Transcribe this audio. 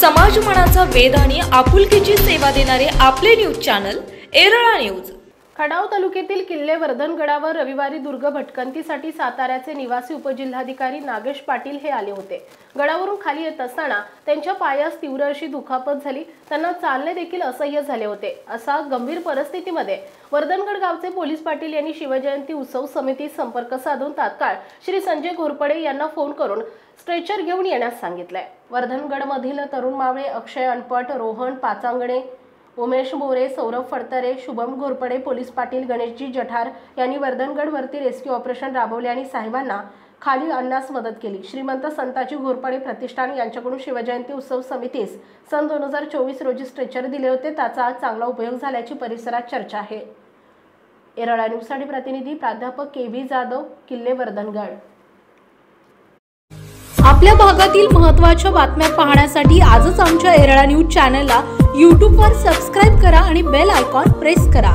समाजमनाचा वेध आणि आपुलकीची सेवा देणारे आपले न्यूज चॅनल एरळा न्यूज। खडाव तालुक्यातील किल्ले वर्धनगडावर रविवारी दुर्ग भटकंतीसाठी साताऱ्याचे निवासी उपजिल्हाधिकारी नागेश पाटील हे आले होते। गडावरून खाली येत असताना त्यांच्या पायास तीव्र अशी दुखापत झाली, त्यांना चालणे देखील असह्य झाले होते। असा गंभीर परिस्थितीमध्ये वर्धनगड गावचे पोलीस पाटील यांनी शिवजयंती उत्सव समिती संपर्क साधून तात्काळ श्री संजय घोरपडे यांना फोन करून स्ट्रेचर घेऊन येण्यास सांगितले। वर्धनगडमधील तरुण मावळे अक्षय अनपट, रोहन पाचांगणे, उमेश मोरे, सौरभ फडतरे, शुभम घोरपडे, पोलीस पाटील गणेशजी जठार यांनी वर्धनगडवरती रेस्क्यू ऑपरेशन राबवले आणि साहेबांना खाली आणण्यास मदत केली। श्रीमंत संताजी घोरपडे प्रतिष्ठान यांच्याकडून शिवजयंती उत्सव समितीस सन 2024 रोजी स्ट्रेचर दिले होते, त्याचा आज चांगला उपयोग झाल्याची परिसरात चर्चा आहे। एरळा न्यूजसाठी प्रतिनिधी प्राध्यापक के.व्ही. जाधव, किल्ले वर्धनगड। आपल्या भागातील महत्त्वाच्या बातम्या पाहण्यासाठी आजच आमच्या एरळा न्यूज चॅनलला YouTube वर सबस्क्राइब करा आणि बेल आयकॉन प्रेस करा।